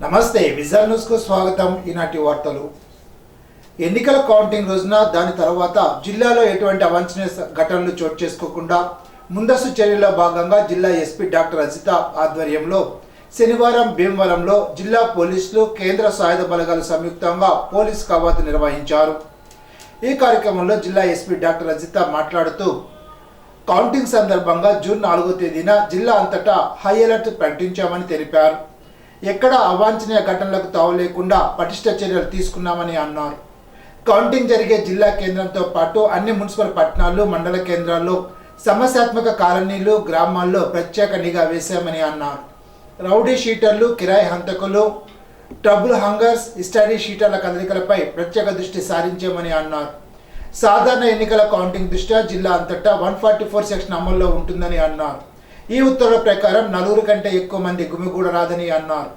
నమస్తే vision news కు స్వాగతం. ఈనాటి వార్తలు. ఎన్నికల కౌంటింగ్ రోజున దాని తర్వాత జిల్లాలో ఎటువంటి అవాంఛనీయ ఘటనలు చోటు చేసుకోకుండా ముందస్తు చర్యల్లో భాగంగా జిల్లా ఎస్పీ డాక్టర్ అజిత ఆధ్వర్యంలో శనివారం భీమవరంలో జిల్లా పోలీసులు కేంద్ర సాయుధ బలగాలు సంయుక్తంగా పోలీస్ కవాతు నిర్వహించారు. ఈ కార్యక్రమంలో జిల్లా ఎస్పీ డాక్టర్ అజిత మాట్లాడుతూ కౌంటింగ్ సందర్భంగా జూన్ 4వ తేదీన జిల్లా అంతటా హై అలర్ట్ ప్రకటించామని తెలిపారు. ఎక్కడ అవాంఛనీయ ఘటనలకు తావు లేకుండా పటిష్ట చర్యలు తీసుకున్నామని అన్నారు. కౌంటింగ్ జరిగే జిల్లా కేంద్రంతో పాటు అన్ని మున్సిపల్ పట్టణాలు, మండల కేంద్రాల్లో, సమస్యాత్మక కాలనీలు, గ్రామాల్లో ప్రత్యేక నిఘా వేశామని అన్నారు. రౌడీ షీటర్లు, కిరాయి హంతకులు, ట్రబుల్ హంగర్స్, స్టడీ షీటర్ల కదలికలపై ప్రత్యేక దృష్టి సారించామని అన్నారు. సాధారణ ఎన్నికల కౌంటింగ్ దృష్ట్యా జిల్లా అంతటా 144 సెక్షన్ అమల్లో ఉంటుందని అన్నారు. ఈ ఉత్తర్వుల ప్రకారం 4 కంటే ఎక్కువ మంది గుమిగూడరాదని అన్నారు.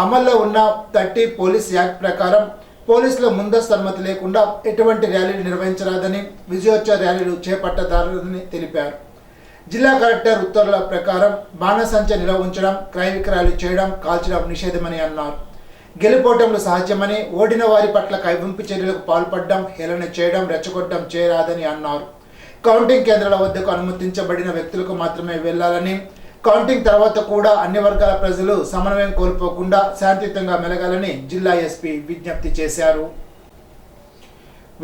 అమల్లో ఉన్న 30 పోలీస్ యాక్ట్ ప్రకారం పోలీసుల ముందస్తు అనుమతి లేకుండా ఎటువంటి ర్యాలీలు నిర్వహించరాదని, విజయోత్సవ ర్యాలీలు చేపట్టరాదని తెలిపారు. జిల్లా కలెక్టర్ ఉత్తర్వుల ప్రకారం బాణసంచ నిల్వ ఉంచడం, క్రయ విక్రయాలు చేయడం, కాల్చడం నిషేధమని అన్నారు. గెలుపోటములు సహజమని, ఓడిన వారి పట్ల కైవింపు చర్యలకు పాల్పడడం, హేళన చేయడం, రెచ్చగొట్టడం చేయరాదని అన్నారు. కౌంటింగ్ కేంద్రాల వద్దకు అనుమతించబడిన వ్యక్తులకు మాత్రమే వెళ్లాలని, కౌంటింగ్ తర్వాత కూడా అన్ని వర్గాల ప్రజలు సమన్వయం కోల్పోకుండా శాంతియుతంగా మెలగాలని జిల్లా ఎస్పీ విజ్ఞప్తి చేశారు.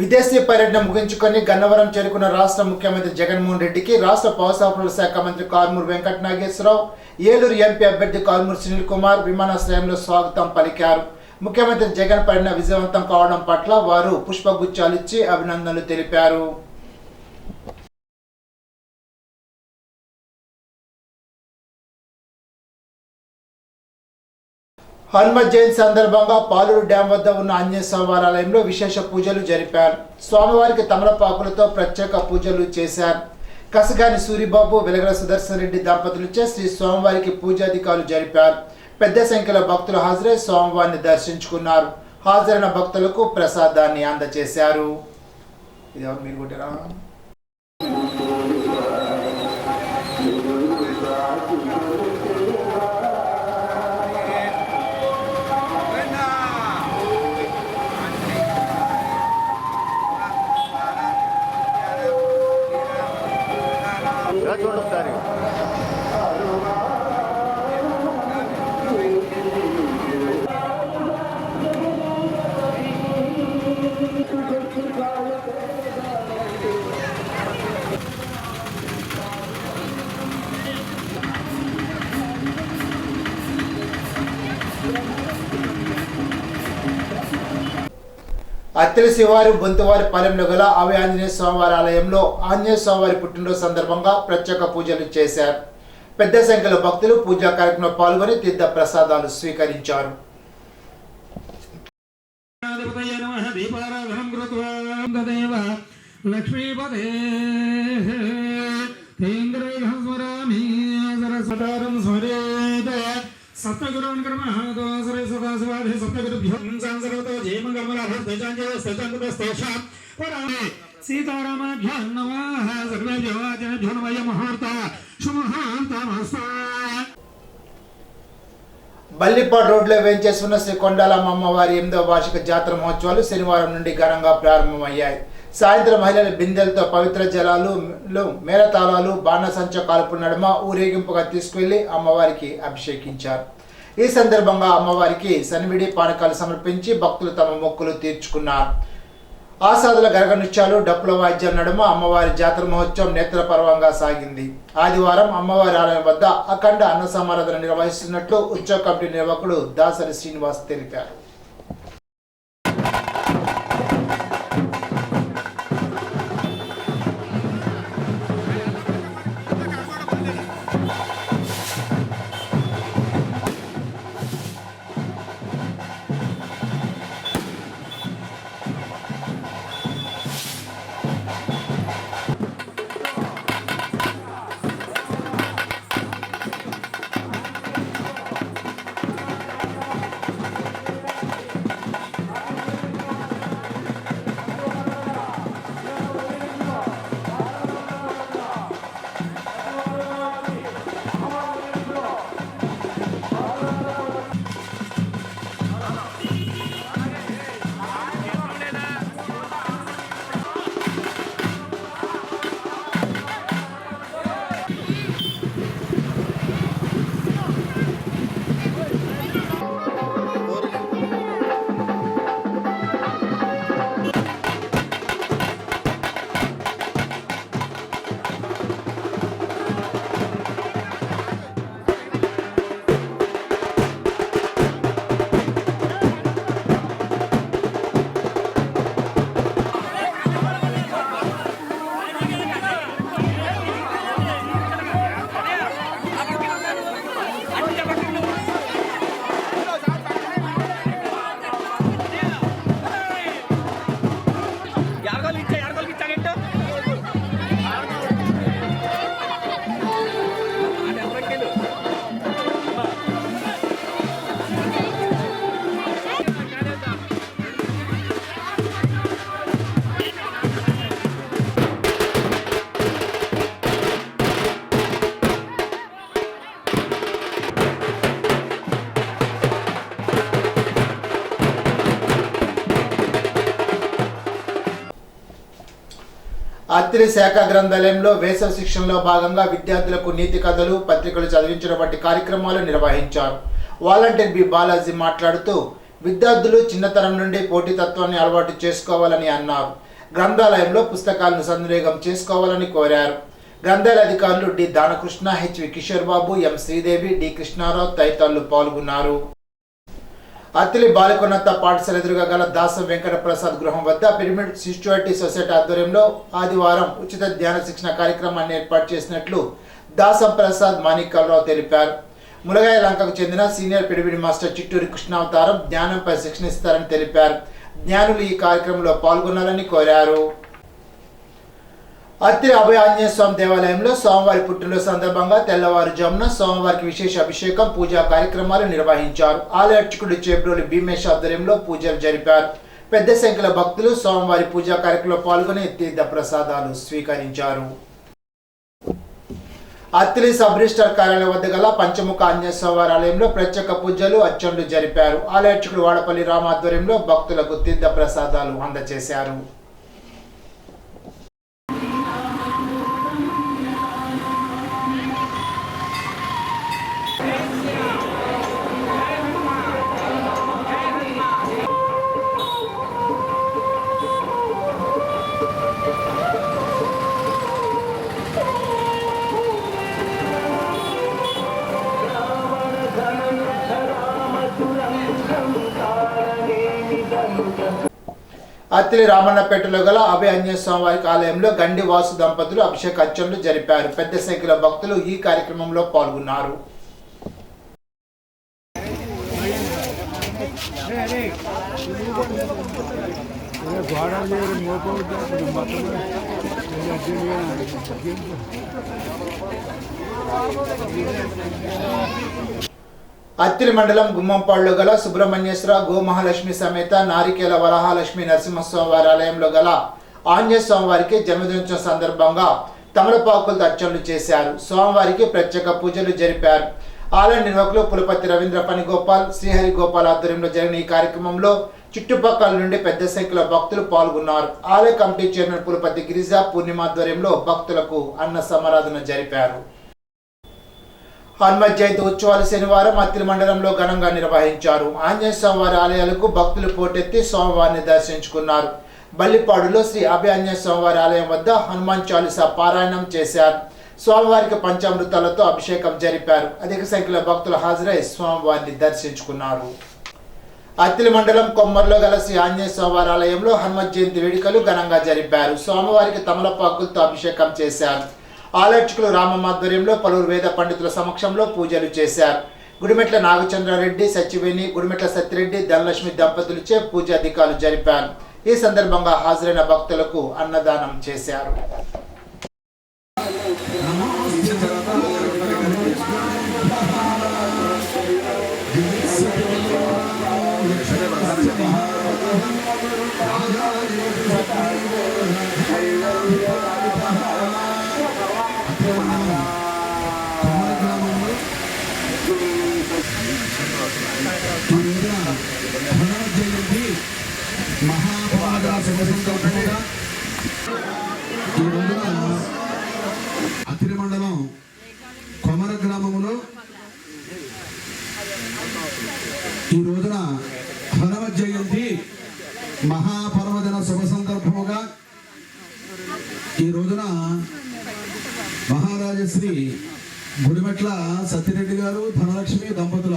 విదేశీ పర్యటన ముగించుకొని గన్నవరం చేరుకున్న రాష్ట్ర ముఖ్యమంత్రి జగన్మోహన్ రెడ్డికి రాష్ట్ర పౌర సరఫరాల శాఖ మంత్రి కారుమూరి వెంకట నాగేశ్వరరావు, ఏలూరు ఎంపీ అభ్యర్థి కారుమూరి సునీల్ కుమార్ విమానాశ్రయంలో స్వాగతం పలికారు. ముఖ్యమంత్రి జగన్ పర్యటన విజయవంతం కావడం పట్ల వారు పుష్పగుచ్చాలిచ్చి అభినందనలు తెలిపారు. హనుమత్ జయంతి సందర్భంగా పాలూరు డ్యాం వద్ద ఉన్న ఆంజనేయ స్వామివారి ఆలయంలో విశేష పూజలు జరిపారు. స్వామివారికి తమలపాకులతో ప్రత్యేక పూజలు చేశారు. కసగాని సూరిబాబు, వెలగల సుదర్శన్ రెడ్డి దంపతులచే శ్రీ స్వామివారికి పూజాధికారులు జరిపారు. పెద్ద సంఖ్యలో భక్తులు హాజరై స్వామివారిని దర్శించుకున్నారు. హాజరైన భక్తులకు ప్రసాదాన్ని అందజేశారు. అత్తిలి శివారు బొంతువారి పాలెంలో గల ఆవి ఆంజనేయ స్వామివారి ఆలయంలో ఆంజనేయ స్వామివారి పుట్టినరోజు సందర్భంగా ప్రత్యేక పూజలు చేశారు. పెద్ద సంఖ్యలో భక్తులు పూజా కార్యక్రమంలో పాల్గొని తీర్థ ప్రసాదాలు స్వీకరించారు. సప్తగురున్ కర్మహతో సరే సదాశివాదే సప్తగురుభ్యో సంసర్వతో జయమంగళమలాభస్తేజాంజస్తేషాం పరామే సీతారామాభ్యాం నమః సర్వేభ్యో ఆచరణభ్యో నమః ముహూర్త శుభముహూర్తమస్తు. బల్లిపాడు రోడ్లో వేంచేస్తున్న శ్రీ కొండాలమ్మ అమ్మవారి 8వ వార్షిక జాతర మహోత్సవాలు శనివారం నుండి ఘనంగా ప్రారంభమయ్యాయి. సాయంత్రం మహిళల బిందెలతో పవిత్ర జలాలు, మేళతాళాలు, బాణసంచ కాల్పు నడుమ ఊరేగింపుగా తీసుకువెళ్లి అమ్మవారికి అభిషేకించారు. ఈ సందర్భంగా అమ్మవారికి సన్నివిడి పానకాలు సమర్పించి భక్తులు తమ మొక్కులు తీర్చుకున్నారు. ఆసాదుల గరగ నృత్యాలు, డప్పుల వాయిద్యాల నడుమ అమ్మవారి జాతర మహోత్సవం నేత్రపర్వంగా సాగింది. ఆదివారం అమ్మవారి ఆలయం వద్ద అఖండ అన్న సమారాధన నిర్వహిస్తున్నట్లు ఉత్సవ కమిటీ నిర్వాహకుడు దాసరి శ్రీనివాస్ తెలిపారు. అత్తిలి శాఖ గ్రంథాలయంలో వేసవి శిక్షణలో భాగంగా విద్యార్థులకు నీతి కథలు పత్రికలు చదివించడం వంటి కార్యక్రమాలు నిర్వహించారు. వాలంటీర్ బి బాలాజీ మాట్లాడుతూ విద్యార్థులు చిన్నతనం నుండి పోటీతత్వాన్ని అలవాటు చేసుకోవాలని అన్నారు. గ్రంథాలయంలో పుస్తకాలను సద్వినియోగం చేసుకోవాలని కోరారు. గ్రంథాలయ అధికారులు డి దానకృష్ణ, హెచ్వి కిషోర్ బాబు, ఎం శ్రీదేవి, డి కృష్ణారావు తదితరులు పాల్గొన్నారు. అత్తిలి బాలికోన్నత పాఠశాల ఎదురుగా గల దాసం వెంకట ప్రసాద్ గృహం వద్ద పిరమిడ్ సిస్చువాలిటీ సొసైటీ ఆధ్వర్యంలో ఆదివారం ఉచిత ధ్యాన శిక్షణ కార్యక్రమాన్ని ఏర్పాటు చేసినట్లు దాసం ప్రసాద్ మాణిక్యాలరావు తెలిపారు. ములగాయ లంకకు చెందిన సీనియర్ పిరమిడ్ మాస్టర్ చిట్టూరి కృష్ణావతారం ధ్యానంపై శిక్షణ ఇస్తారని తెలిపారు. జ్ఞానులు ఈ కార్యక్రమంలో పాల్గొనాలని కోరారు. అత్తిలి అభయ ఆంజనేయ స్వామి దేవాలయంలో స్వామివారి పుట్టినరోజు సందర్భంగా తెల్లవారుజామున స్వామివారికి విశేష అభిషేకం, పూజా కార్యక్రమాలు నిర్వహించారు. ఆలయ అర్చకుడు చేబ్రోలు భీమేష్ ఆధ్వర్యంలో పూజలు జరిపారు. పెద్ద సంఖ్యలో భక్తులు స్వామివారి పూజా కార్యక్రమంలో పాల్గొని తీర్థ ప్రసాదాలు స్వీకరించారు. అత్తిలి సబ్ రిజిస్టర్ కార్యాలయం వద్ద గల పంచముఖ ఆంజనేయ స్వామివారి ఆలయంలో ప్రత్యేక పూజలు, అర్చనలు జరిపారు. ఆలయ అర్చకుడు వాడపల్లి రామ ఆధ్వర్యంలో భక్తులకు తీర్థ ప్రసాదాలు అందజేశారు. అత్తిలి రామన్నపేటలో గల అభయ ఆంజనేయ స్వామివారి ఆలయంలో గండి వాసు దంపతులు అభిషేక అర్చనలు జరిపారు. పెద్ద సంఖ్యలో భక్తులు ఈ కార్యక్రమంలో పాల్గొన్నారు. అత్తిలి మండలం గుమ్మంపాడులో గల సుబ్రహ్మణ్యేశ్వర గోమహాలక్ష్మి సమేత నారికేల వరహాలక్ష్మి నరసింహస్వామి వారి ఆలయంలో గల ఆంజనేయ స్వామివారికి జన్మదినోత్సవం సందర్భంగా తమలపాకులతో అర్చనలు చేశారు. స్వామివారికి ప్రత్యేక పూజలు జరిపారు. ఆలయ నిర్వాహకులు పులపతి రవీంద్ర పనిగోపాల్, శ్రీహరి గోపాల్ ఆధ్వర్యంలో జరిగిన ఈ కార్యక్రమంలో చుట్టుపక్కల నుండి పెద్ద సంఖ్యలో భక్తులు పాల్గొన్నారు. ఆలయ కమిటీ చైర్మన్ పులపతి గిరిజ పూర్ణిమ ఆధ్వర్యంలో భక్తులకు అన్న సమారాధన జరిపారు. హనుమత్ జయంతి ఉత్సవాలు శనివారం అత్తిలి మండలంలో ఘనంగా నిర్వహించారు. ఆంజనేయ స్వామివారి ఆలయాలకు భక్తులు పోటెత్తి స్వామివారిని దర్శించుకున్నారు. బల్లిపాడులో శ్రీ అభయ ఆంజనేయ స్వామివారి ఆలయం వద్ద హనుమాన్ చాలీసా పారాయణం చేశారు. స్వామివారికి పంచామృతాలతో అభిషేకం జరిపారు. అధిక సంఖ్యలో భక్తులు హాజరై స్వామివారిని దర్శించుకున్నారు. అత్తిలి మండలం కొమ్మర్లో గల శ్రీ ఆంజనేయ స్వామివారి ఆలయంలో హనుమత్ జయంతి వేడుకలు ఘనంగా జరిపారు. స్వామివారికి తమలపాకులతో అభిషేకం చేశారు. ఆలర్చకులు రామమ్మ ఆధ్వర్యంలో పలువురు వేద పండితుల సమక్షంలో పూజలు చేశారు. గుడిమెట్ల నాగచంద్రారెడ్డి, సచివేణి, గుడిమెట్ల సత్యరెడ్డి, ధనలక్ష్మి దంపతులచే పూజాధికారులు జరిపారు. ఈ సందర్భంగా హాజరైన భక్తులకు అన్నదానం చేశారు. అత్తిలి మండలం కొమర గ్రామంలో ఈ రోజున హనుమత్ జయంతి మహాపర్వదిన శుభ సందర్భముగా ఈ రోజున మహారాజశ్రీ గుడిమెట్ల సత్యరెడ్డి గారు, ధనలక్ష్మి దంపతుల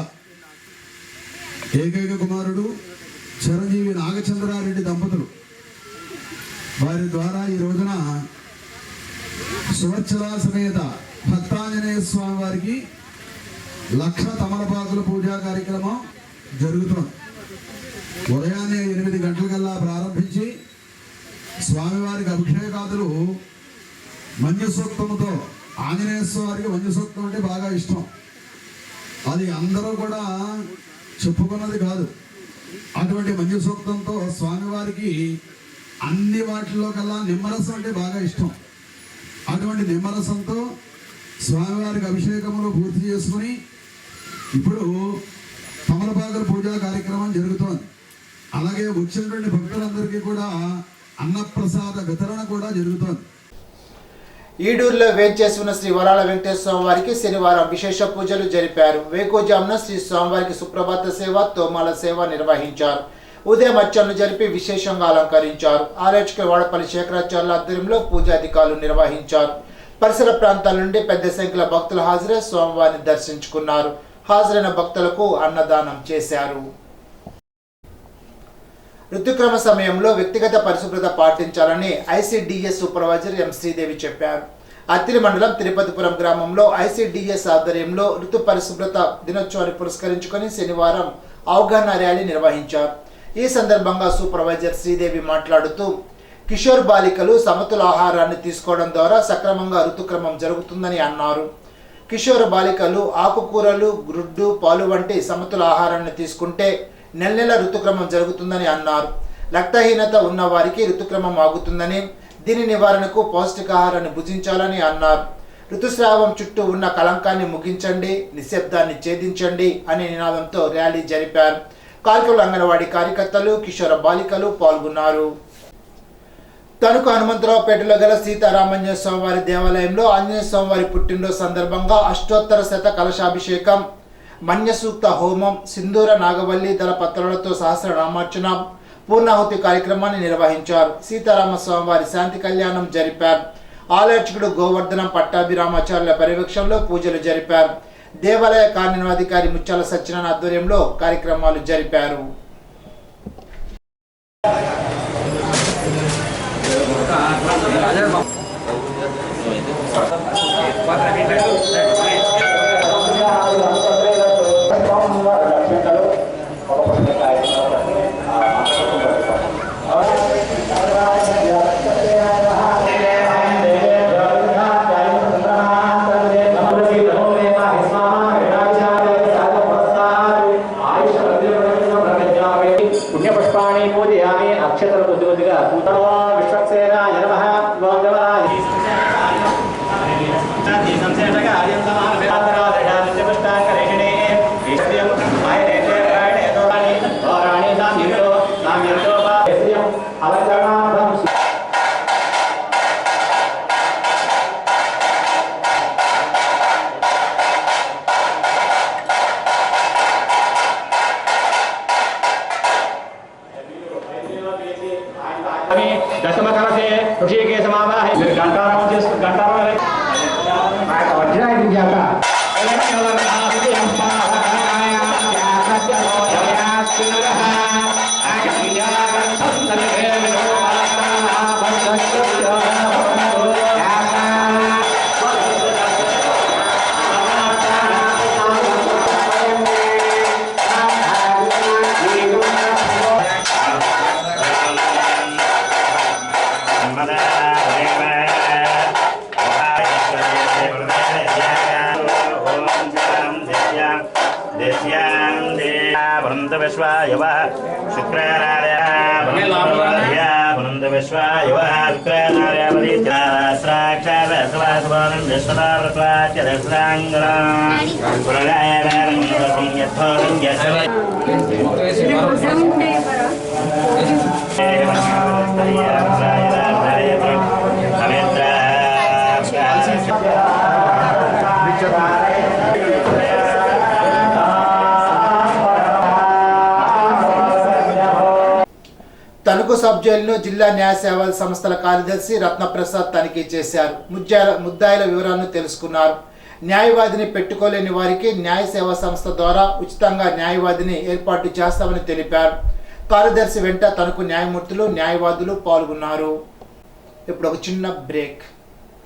ఏకైక కుమారుడు చిరంజీవి నాగచంద్రారెడ్డి దంపతులు వారి ద్వారా ఈ రోజున సువచ్చల సమేత భక్తాంజనేయ స్వామి వారికి 1,00,000 తమలపాకుల పూజా కార్యక్రమం జరుగుతుంది. ఉదయాన్నే 8 గంటలకల్లా ప్రారంభించి స్వామివారికి అభిషేకాదులు మన్య సూక్తముతో, ఆంజనేయ స్వామికి మన్య సూక్తం అంటే బాగా ఇష్టం. అది అందరూ కూడా చెప్పుకున్నది కాదు. అటువంటి మన్య సూక్తంతో స్వామివారికి అన్ని వాటిల్లో కల్లా నిమ్మరసం అంటే బాగా ఇష్టం. అటువంటి నిమ్మరసంతో స్వామివారికి అభిషేకములు పూర్తి చేసుకుని ఇప్పుడు తమలపాకుల పూజా కార్యక్రమం జరుగుతోంది. అలాగే వచ్చినటువంటి భక్తులందరికీ కూడా అన్నప్రసాద వితరణ కూడా జరుగుతోంది. ఈడూరులో వేంచేసి ఉన్న శ్రీ వరాల వెంకటేశ్వర స్వామివారికి శనివారం విశేష పూజలు జరిపారు. వేకోజామున శ్రీ స్వామివారికి సుప్రభాత సేవ, తోమాల సేవ నిర్వహించారు. ఉదయం అర్చనలు జరిపి విశేషంగా అలంకరించారు. ఆలోచక వాడపల్లి శేఖరాచార్యుల ఆధ్వర్యంలో పూజాధికారులు నిర్వహించారు. పరిసర ప్రాంతాల నుండి పెద్ద సంఖ్యలో భక్తులు హాజరై స్వామివారిని దర్శించుకున్నారు. హాజరైన భక్తులకు అన్నదానం చేశారు. ఋతుక్రమ సమయంలో వ్యక్తిగత పరిశుభ్రత పాటించాలని ఐసిడిఎస్ సూపర్వైజర్ ఎం శ్రీదేవి చెప్పారు. అత్తిలి మండలం తిరుపతిపురం గ్రామంలో ఐసిడిఎస్ ఆధ్వర్యంలో ఋతు పరిశుభ్రత దినోత్సవాన్ని పురస్కరించుకొని శనివారం అవగాహన ర్యాలీ నిర్వహించారు. ఈ సందర్భంగా సూపర్వైజర్ శ్రీదేవి మాట్లాడుతూ కిషోర్ బాలికలు సమతుల ఆహారాన్ని తీసుకోవడం ద్వారా సక్రమంగా ఋతుక్రమం జరుగుతుందని అన్నారు. కిషోర బాలికలు ఆకుకూరలు, గుడ్డు, పాలు వంటి సమతుల ఆహారాన్ని తీసుకుంటే నెల నెల ఋతుక్రమం జరుగుతుందని అన్నారు. రక్తహీనత ఉన్న వారికి ఋతుక్రమం ఆగుతుందని, దీని నివారణకు పౌష్టికాహారాన్ని భుజించాలని అన్నారు. ఋతుస్రావం చుట్టూ ఉన్న కళంకాన్ని ముగించండి, నిశ్శబ్దాన్ని ఛేదించండి అనే నినాదంతో ర్యాలీ జరిపారు. కార్యక్రమంలో అంగన్వాడీ కార్యకర్తలు, కిషోర బాలికలు పాల్గొన్నారు. తణుకు హనుమంతరావుపేటలో గల సీతారామాంజనేయ స్వామివారి దేవాలయంలో ఆంజనేయ స్వామివారి పుట్టినరోజు సందర్భంగా అష్టోత్తర శత కలశాభిషేకం, మన్యసూక్త హోమం, సింధూర నాగవల్లి దళ పత్రాలతో సహస్రనామార్చన, పూర్ణాహుతి కార్యక్రమాన్ని నిర్వహించారు. సీతారామ స్వామివారి శాంతి కళ్యాణం జరిపారు. ఆలర్చకుడు గోవర్ధనం పట్టాభిరామాచార్యుల పర్యవేక్షణలో పూజలు జరిపారు. దేవాలయ కార్యనిర్వహణాధికారి ముత్యాల సత్యనారాయణ ఆధ్వర్యంలో కార్యక్రమాలు జరిపారు. పుణ్యపుష్పాణి పూజయామి అక్షతలు కొద్ది కొద్దిగా విశ్వక్సేనాయ నమః ఓం నమః దశమకలసే ఋషికేశమావాహి గంటారం చేసుకు గంటారం వజ్రాయుధ జాత విశ్వాయువ శుక్రనారాయ విశ్వాయువ శుక్రనారాయణి సాక్షాత్వాసువానం తణుకు సబ్ జైలును జిల్లా న్యాయ సేవల సంస్థల కార్యదర్శి రత్నప్రసాద్ తనిఖీ చేశారు. ముద్దాయిల వివరాలను తెలుసుకున్నారు. న్యాయవాదిని పెట్టుకోలేని వారికి న్యాయ సేవా సంస్థ ద్వారా ఉచితంగా న్యాయవాదిని ఏర్పాటు చేస్తామని తెలిపారు. కార్యదర్శి వెంట తణుకు న్యాయమూర్తులు, న్యాయవాదులు పాల్గొన్నారు. ఇప్పుడు ఒక చిన్న బ్రేక్.